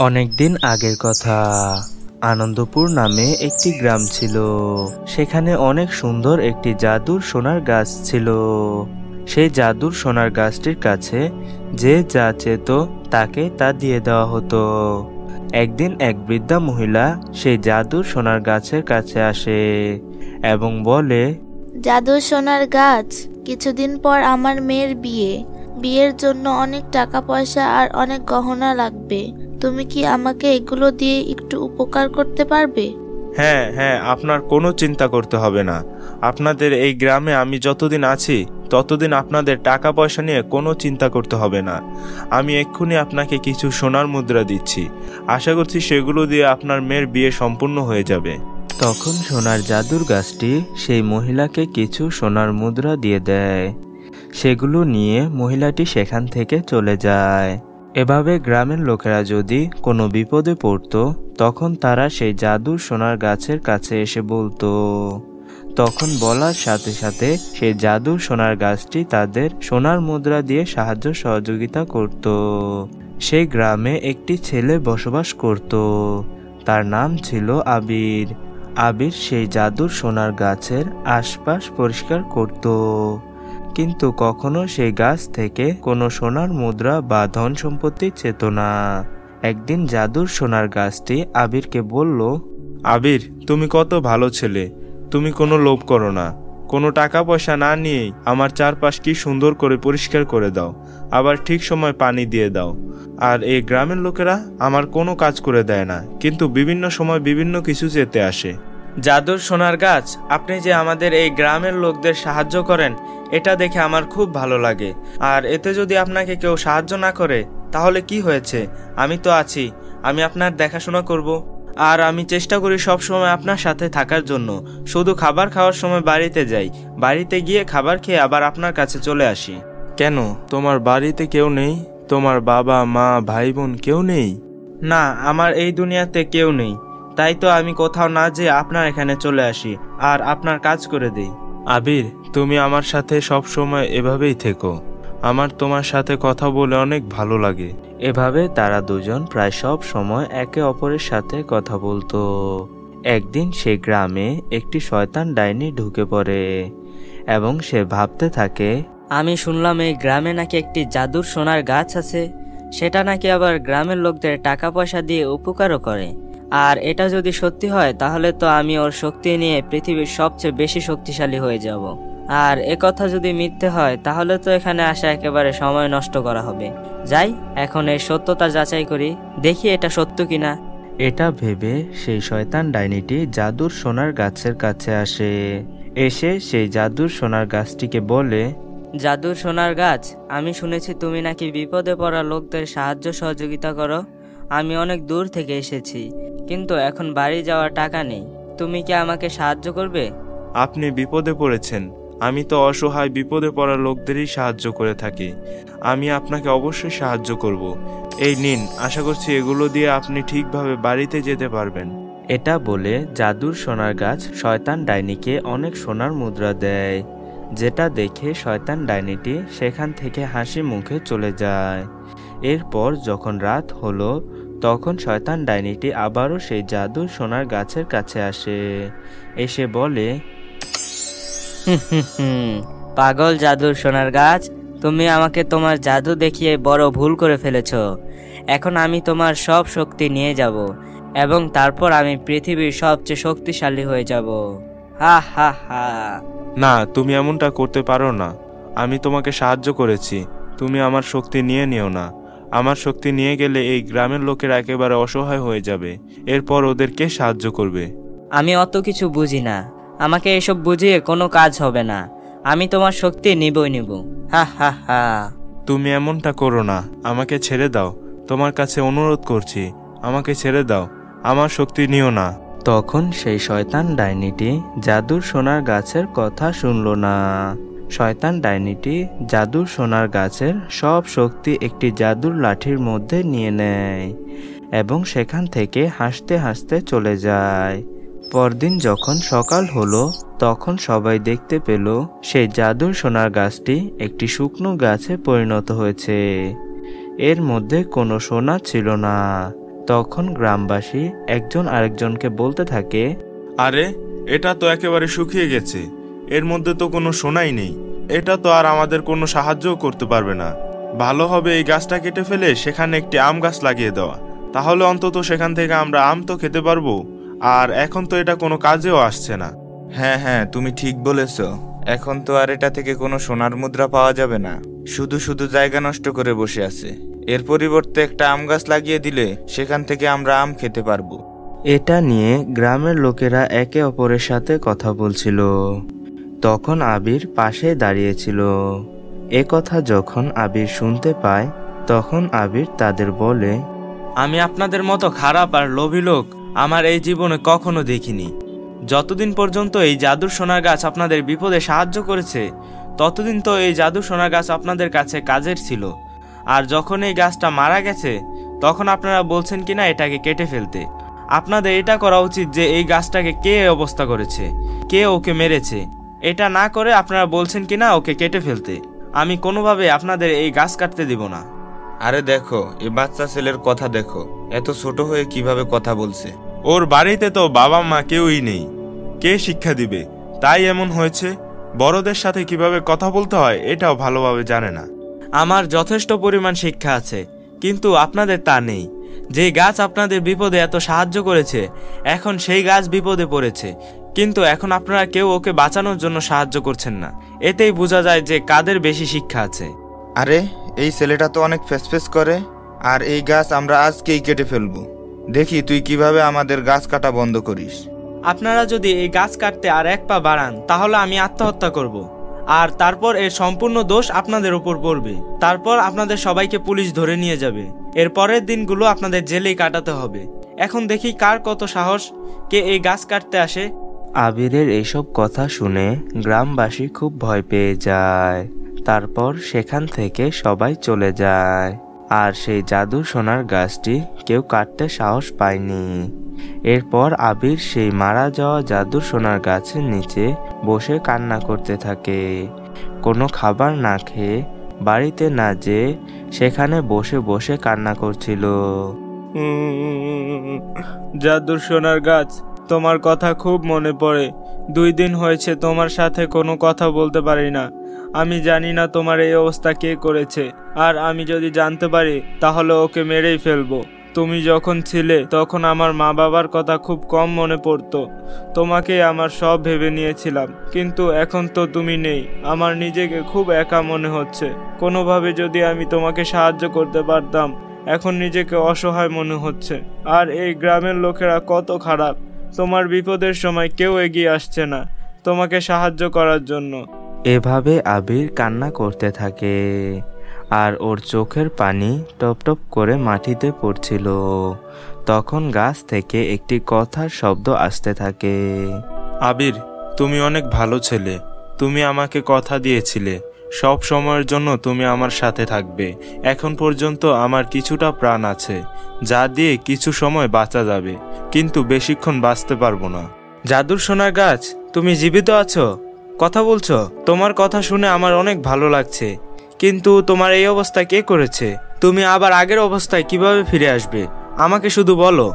অনেকদিন আগের কথা। আনন্দপুর নামে একটি গ্রাম ছিল। সেখানে অনেক সুন্দর একটি জাদুর সোনার গাছ ছিল। সেই জাদুর সোনার গাছটির কাছে যে যা চেত তাকে তা দিয়ে দেওয়া হতো। একদিন এক বৃদ্ধা মহিলা সেই জাদুর সোনার গাছের কাছে আসে এবং বলে, জাদুর সোনার গাছ, কিছুদিন পর আমার মেয়ের বিয়ের জন্য অনেক টাকা পয়সা আর অনেক গহনা লাগবে। তুমি কি আমাকে এগুলো দিয়ে একটু উপকার করতে পারবে? হ্যাঁ হ্যাঁ, আপনার কোনো চিন্তা করতে হবে না। আপনাদের এই গ্রামে আমি যতদিন আছি ততদিন আপনাদের টাকা পয়সা নিয়ে কোনো চিন্তা করতে হবে না। আমি এক্ষুনি আপনাকে কিছু সোনার মুদ্রা দিচ্ছি। আশা করছি সেগুলো দিয়ে আপনার মেয়ের বিয়ে সম্পূর্ণ হয়ে যাবে। তখন সোনার জাদুর গাছটি সেই মহিলাকে কিছু সোনার মুদ্রা দিয়ে দেয়। সেগুলো নিয়ে মহিলাটি সেখান থেকে চলে যায়। এভাবে গ্রামের লোকেরা যদি কোনো বিপদে পড়তো তখন তারা সেই জাদুর সোনার গাছের কাছে এসে বলতো। তখন বলার সাথে সাথে সেই জাদুর সোনার গাছটি তাদের সোনার মুদ্রা দিয়ে সাহায্য সহযোগিতা করত। সেই গ্রামে একটি ছেলে বসবাস করত। তার নাম ছিল আবির। আবির সেই জাদুর সোনার গাছের আশপাশ পরিষ্কার করত, কিন্তু কখনো সেই গাছ থেকে কোনো সোনার মুদ্রা বা ধন সম্পত্তি চেত না। একদিন জাদুর সোনার গাছটি আবিরকে বলল, আবির, তুমি কত ভালো ছেলে। তুমি কোনো লোভ করো না। কোনো টাকা পয়সা না নিয়েই আমার চারপাশ কি সুন্দর করে পরিষ্কার করে দাও, আবার ঠিক সময় পানি দিয়ে দাও। আর এই গ্রামের লোকেরা আমার কোনো কাজ করে দেয় না, কিন্তু বিভিন্ন সময় বিভিন্ন কিছু চেতে আসে। জাদুর সোনার গাছ, আপনি যে আমাদের এই গ্রামের লোকদের সাহায্য করেন এটা দেখে আমার খুব ভালো লাগে। আর এতে যদি আপনাকে কেউ সাহায্য না করে তাহলে কি হয়েছে? আমি তো আছি, আমি আপনার দেখাশোনা করব। আর আমি চেষ্টা করি সব সময় আপনার সাথে থাকার জন্য। শুধু খাবার খাওয়ার সময় বাড়িতে যাই, বাড়িতে গিয়ে খাবার খেয়ে আবার আপনার কাছে চলে আসি। কেন, তোমার বাড়িতে কেউ নেই? তোমার বাবা মা ভাই বোন কেউ নেই? না, আমার এই দুনিয়াতে কেউ নেই, তাই তো আমি কোথাও না যেয়ে আপনার এখানে চলে আসি আর আপনার কাজ করে দেই। আবির, তুমি আমার সাথে সব সময় এভাবেই থেকো। আমার তোমার সাথে কথা বলে অনেক ভালো লাগে। এভাবে তারা দুজন প্রায় সব সময় একে অপরের সাথে কথা বলতো। একদিন সেই গ্রামে একটি শয়তান ডাইনি ঢুকে পড়ে এবং সে ভাবতে থাকে, আমি শুনলাম এই গ্রামে নাকি একটি জাদুর সোনার গাছ আছে, সেটা নাকি আবার গ্রামের লোকদের টাকা পয়সা দিয়ে উপকারও করে। আর এটা যদি সত্যি হয় তাহলে তো আমি ওর শক্তি নিয়ে পৃথিবীর সবচেয়ে বেশি শক্তিশালী হয়ে যাব। আর একথা যদি মিথ্যে হয় তাহলে তো এখানে আসা একেবারে সময় নষ্ট করা হবে। যাই, এখন এর সত্যতা যাচাই করি, দেখি এটা সত্য কিনা। এটা ভেবে সেই শয়তান ডাইনিটি জাদুর সোনার গাছের কাছে আসে। এসে সেই জাদুর সোনার গাছটিকে বলে, জাদুর সোনার গাছ, আমি শুনেছি তুমি নাকি বিপদে পড়া লোকদের সাহায্য সহযোগিতা করো। আমি অনেক দূর থেকে এসেছি, কিন্তু এখন বাড়ি যাওয়ার টাকা নেই। তুমি কি আমাকে সাহায্য করবে? আপনি বিপদে পড়েছেন, আমি তো অসহায় বিপদে পড়া লোকদেরই সাহায্য করে থাকি। আমি আপনাকে অবশ্যই সাহায্য করব। এই নিন, আশা করছি এগুলো দিয়ে আপনি ঠিকভাবে বাড়িতে যেতে পারবেন। এটা বলে জাদুর সোনার গাছ শয়তান ডাইনিকে অনেক সোনার মুদ্রা দেয়, যেটা দেখে শয়তান ডাইনিটি সেখান থেকে হাসি মুখে চলে যায়। এরপর যখন রাত হলো তখন শয়তান ডাইনিটি আবারও সেই জাদুর সোনার গাছের কাছে আসে। এসে বলে, পাগল জাদুর সোনার গাছ, তুমি আমাকে তোমার জাদু দেখিয়ে বড় ভুল করে ফেলেছ। এখন আমি তোমার সব শক্তি নিয়ে যাব এবং তারপর আমি পৃথিবীর সবচেয়ে শক্তিশালী হয়ে যাব। হা হা হা। না, তুমি এমনটা করতে পারো না। আমি তোমাকে সাহায্য করেছি, তুমি আমার শক্তি নিয়ে নিও না। আমার শক্তি নিয়ে গেলে এই গ্রামের লোকেরা একেবারে অসহায় হয়ে যাবে। এরপর ওদের কে সাহায্য করবে? আমি অত কিছু বুঝি না, আমাকে এসব বুঝিয়ে কোনো কাজ হবে না। আমি তোমার শক্তি নিবই নিব। হা হা হা। তুমি এমনটা করো না, আমাকে ছেড়ে দাও। তোমার কাছে অনুরোধ করছি, আমাকে ছেড়ে দাও, আমার শক্তি নিও না। তখন সেই শয়তান ডাইনিটি জাদুর সোনার গাছের কথা শুনল না। শয়তান ডাইনিটি জাদুর সোনার গাছের সব শক্তি একটি জাদুর লাঠির মধ্যে নিয়ে নেয় এবং সেখান থেকে হাসতে হাসতে চলে যায়। পরদিন যখন সকাল হলো তখন সবাই দেখতে পেল সেই জাদুর সোনার গাছটি একটি শুকনো গাছে পরিণত হয়েছে। এর মধ্যে কোনো সোনা ছিল না, তখন গ্রামবাসী একজন আরেকজনকে বলতে থাকে, আরে এটা তো একেবারে শুকিয়ে গেছে, এর মধ্যে তো কোনো সোনাই নেই, এটা তো আর আমাদের কোনো সাহায্যও করতে পারবে না। ভালো হবে এই গাছটা কেটে ফেলে সেখানে একটি আম গাছ লাগিয়ে দেওয়া, তাহলে অন্তত সেখান থেকে আমরা আম তো খেতে পারবো। আর এখন তো এটা কোনো কাজেও আসছে না। হ্যাঁ হ্যাঁ, তুমি ঠিক বলেছ। এখন তো আর এটা থেকে কোনো সোনার মুদ্রা পাওয়া যাবে না, শুধু শুধু জায়গা নষ্ট করে বসে আছে। এর পরিবর্তে একটা আম গাছ লাগিয়ে দিলে সেখান থেকে আমরা আম খেতে পারবো। এটা নিয়ে গ্রামের লোকেরা একে অপরের সাথে কথা বলছিল। তখন আবির পাশে দাঁড়িয়েছিল। এ কথা যখন আবির শুনতে পায়, তখন আবির তাদের বলে, আমি আপনাদের মতো খারাপ আর লোভী লোক আমার এই জীবনে কখনো দেখিনি। যতদিন পর্যন্ত এই জাদুর সোনার গাছ আপনাদের বিপদে সাহায্য করেছে, ততদিন তো এই জাদুর সোনার গাছ আপনাদের কাছে কাজের ছিল। আর যখন এই গাছটা মারা গেছে, তখন আপনারা বলছেন কিনা এটাকে কেটে ফেলতে। আপনাদের এটা করা উচিত যে এই গাছটাকে কে অবস্থা করেছে, কে ওকে মেরেছে। এটা না করে আপনারা বলছেন কিনা ওকে কেটে ফেলতে। আমি কোনোভাবে আপনাদের এই গাছ কাটতে দিব না। আরে দেখো, এই বাচ্চা ছেলের কথা দেখো, এত ছোট হয়ে কিভাবে কথা বলছে। ওর বাড়িতে তো বাবা মা কেউই নেই, কে শিক্ষা দিবে? তাই এমন হয়েছে। বড়দের সাথে কিভাবে কথা বলতে হয় এটাও ভালোভাবে জানে না। আমার যথেষ্ট পরিমাণ শিক্ষা আছে, কিন্তু আপনাদের তা নেই। যে গাছ আপনাদের বিপদে এত সাহায্য করেছে, এখন সেই গাছ বিপদে পড়েছে, কিন্তু এখন আপনারা কেউ ওকে বাঁচানোর জন্য সাহায্য করছেন না। এতেই বোঝা যায় যে কাদের বেশি শিক্ষা আছে। আরে এই ছেলেটা তো অনেক ফেসফেস করে। আর এই গাছ আমরা আজকেই কেটে ফেলবো। দেখি তুই কিভাবে আমাদের গাছ কাটা বন্ধ করিস। আপনারা যদি এই গাছ কাটতে আর এক পা বাড়ান, তাহলে আমি আত্মহত্যা করব। আর তারপর এর সম্পূর্ণ দোষ আপনাদের উপর পড়বে। তারপর আপনাদের সবাইকে পুলিশ ধরে নিয়ে যাবে। এর পরের দিনগুলো আপনাদের জেলেই কাটাতে হবে। এখন দেখি কার কত সাহস, কে এই গাছ কাটতে আসে। আবিরের এইসব কথা শুনে গ্রামবাসী খুব ভয় পেয়ে যায়। তারপর সেখান থেকে সবাই চলে যায়। আর সেই জাদু সোনার গাছটি কেউ কাটতে সাহস পায়নি। এরপর আবির সেই মারা যাওয়া জাদুর সোনার গাছের নিচে বসে কান্না করতে থাকে। কোনো খাবার না খেয়ে, বাড়িতে না যেয়ে সেখানে বসে বসে কান্না করছিল। জাদুর সোনার গাছ, তোমার কথা খুব মনে পড়ে। 2 দিন হয়েছে তোমার সাথে কোনো কথা বলতে পারি না। আমি জানি না তোমার এই অবস্থা কে করেছে, আর আমি যদি জানতে পারি তাহলে ওকে মেরেই ফেলবো। তুমি যখন ছিলে তখন আমার মা বাবার কথা খুব কম মনে পড়তো। তোমাকে আমার সব ভেবে নিয়েছিলাম, কিন্তু এখন তো তুমি নেই। আমার নিজেকে খুব একা মনে হচ্ছে। কোনোভাবে যদি আমি তোমাকে সাহায্য করতে পারতাম। এখন নিজেকে অসহায় মনে হচ্ছে। আর এই গ্রামের লোকেরা কত খারাপ। তোমার বিপদের সময় কেউ এগিয়ে আসছে না তোমাকে সাহায্য করার জন্য। এভাবে আবির কান্না করতে থাকে, আর ওর চোখের পানি টপ টপ করে মাটিতে পড়ছিল। তখন গাছ থেকে একটি কথার শব্দ আসতে থাকে। আবির, তুমি অনেক ভালো ছেলে। তুমি আমাকে কথা দিয়েছিলে সব সময়ের জন্য তুমি আমার সাথে থাকবে। এখন পর্যন্ত আমার কিছুটা প্রাণ আছে, যা দিয়ে কিছু সময় বাঁচা যাবে, কিন্তু বেশিক্ষণ বাঁচতে পারবো না। জাদুর সোনার গাছ, তুমি জীবিত আছো, কথা বলছো? তোমার কথা শুনে আমার অনেক ভালো লাগছে, কিন্তু তোমার এই অবস্থা কে করেছে? তুমি আবার আগের অবস্থায় কিভাবে ফিরে আসবে আমাকে শুধু বলো।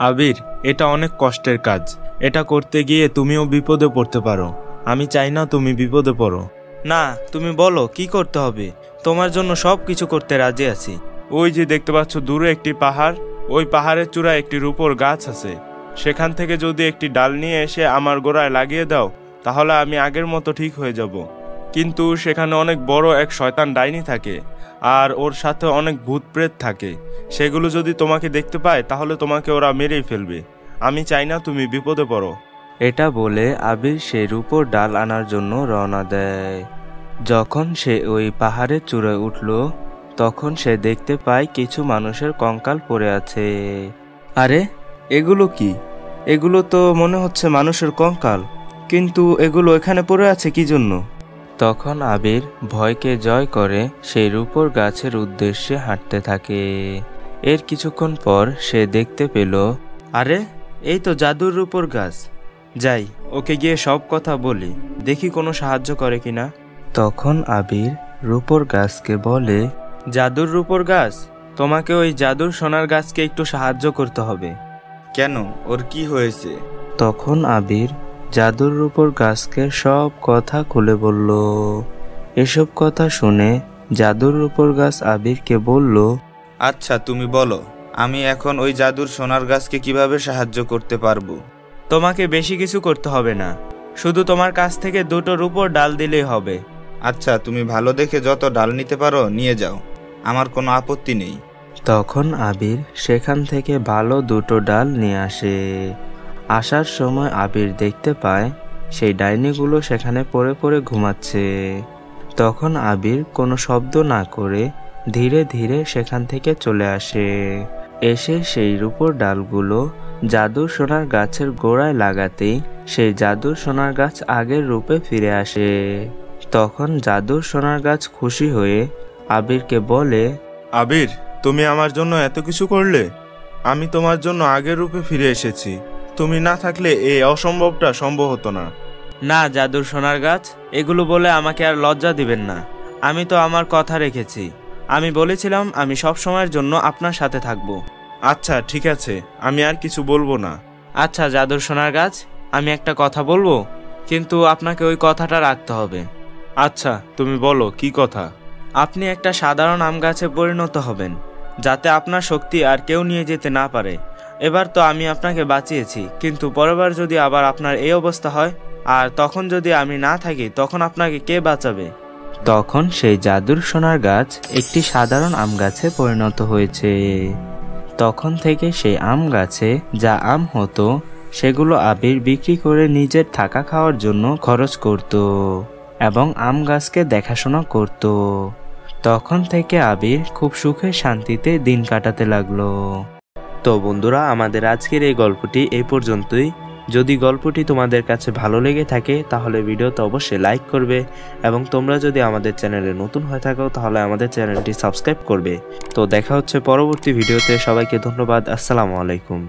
আবির, এটা অনেক কষ্টের কাজ। এটা করতে গিয়ে তুমিও বিপদে পড়তে পারো। আমি চাই না তুমি বিপদে পড়ো। না, তুমি বলো কি করতে হবে। তোমার জন্য সব কিছু করতে রাজি আছি। ওই যে দেখতে পাচ্ছ দূরে একটি পাহাড়, ওই পাহাড়ের চূড়ায় একটি রূপোর গাছ আছে। সেখান থেকে যদি একটি ডাল নিয়ে এসে আমার গোড়ায় লাগিয়ে দাও, তাহলে আমি আগের মতো ঠিক হয়ে যাব। কিন্তু সেখানে অনেক বড় এক শয়তান ডাইনি থাকে, আর ওর সাথে অনেক ভূত প্রেত থাকে। সেগুলো যদি তোমাকে দেখতে পায় তাহলে তোমাকে ওরা মেরেই ফেলবে। আমি চাই না তুমি বিপদে পড়ো। এটা বলে আবির সেই রূপোর ডাল আনার জন্য রওনা দেয়। যখন সে ওই পাহাড়ের চূড়ায় উঠল, তখন সে দেখতে পায় কিছু মানুষের কঙ্কাল পড়ে আছে। আরে, এগুলো কি? এগুলো তো মনে হচ্ছে মানুষের কঙ্কাল, কিন্তু এগুলো এখানে পড়ে আছে কি জন্য? তখন আবির ভয়কে জয় করে সেই রূপোর গাছের উদ্দেশ্যে হাঁটতে থাকে। এর কিছুক্ষণ পর সে দেখতে পেল, আরে, এই তো জাদুর রূপোর গাছ। যাই, ওকে গিয়ে সব কথা বলি, দেখি কোনো সাহায্য করে কিনা। তখন আবির রূপোর গাছকে বলে, জাদুর রূপোর গাছ, তোমাকে ওই জাদুর সোনার গাছকে একটু সাহায্য করতে হবে। কেন, ওর কি হয়েছে? তখন আবির জাদুর রূপর গাছকে সব কথা খুলে বলল। এসব কথা শুনে জাদুর রূপর গাছ আবিরকে বলল, আচ্ছা তুমি বলো, আমি এখন ওই জাদুর সোনার গাছকে কিভাবে সাহায্য করতে পারবো? তোমাকে বেশি কিছু করতে হবে না, শুধু তোমার কাছ থেকে 2টো রূপোর ডাল দিলেই হবে। আচ্ছা, তুমি ভালো দেখে যত ডাল নিতে পারো নিয়ে যাও, আমার কোনো আপত্তি নেই। তখন আবির সেখান থেকে ভালো 2টো ডাল নিয়ে আসে। আসার সময় আবির দেখতে পায় সেই ডাইনিগুলো সেখানে পড়ে পড়ে ঘুমাচ্ছে। তখন আবির কোনো শব্দ না করে ধীরে ধীরে সেখান থেকে চলে আসে। এসে সেই রূপোর ডালগুলো জাদুর সোনার গাছের গোড়ায় লাগাতেই সেই জাদুর সোনার গাছ আগের রূপে ফিরে আসে। তখন জাদুর সোনার গাছ খুশি হয়ে আবিরকে বলে, আবির, তুমি আমার জন্য এত কিছু করলে। আমি তোমার জন্য আগের রূপে ফিরে এসেছি। তুমি না থাকলে এই অসম্ভবটা সম্ভব হতো না। না জাদুর সোনার গাছ, এগুলো বলে আমাকে আর লজ্জা দিবেন না। আমি তো আমার কথা রেখেছি। আমি বলেছিলাম আমি সব সময়ের জন্য আপনার সাথে থাকব। আচ্ছা ঠিক আছে, আমি আর কিছু বলবো না। আচ্ছা জাদুর সোনার গাছ, আমি একটা কথা বলবো, কিন্তু আপনাকে ওই কথাটা রাখতে হবে। আচ্ছা তুমি বলো, কি কথা? আপনি একটা সাধারণ আম গাছে পরিণত হবেন, যাতে আপনার শক্তি আর কেউ নিয়ে যেতে না পারে। এবার তো আমি আপনাকে বাঁচিয়েছি, কিন্তু পরেরবার যদি আবার আপনার এই অবস্থা হয় আর তখন যদি আমি না থাকি, তখন আপনাকে কে বাঁচাবে? তখন সেই জাদুর সোনার গাছ একটি সাধারণ আম গাছে পরিণত হয়েছে। তখন থেকে সেই আম গাছে যা আম হতো সেগুলো আবির বিক্রি করে নিজের থাকা খাওয়ার জন্য খরচ করত এবং আম গাছকে দেখাশোনা করত। তখন থেকে আবির খুব সুখে শান্তিতে দিন কাটাতে লাগলো। তো বন্ধুরা, আমাদের আজকের এই গল্পটি এই পর্যন্তই। যদি গল্পটি তোমাদের কাছে ভালো লেগে থাকে তাহলে ভিডিওতে অবশ্যই লাইক করবে, এবং তোমরা যদি আমাদের চ্যানেলে নতুন হয়ে থাকো তাহলে আমাদের চ্যানেলটি সাবস্ক্রাইব করবে। তো দেখা হচ্ছে পরবর্তী ভিডিওতে। সবাইকে ধন্যবাদ। আসসালামু আলাইকুম।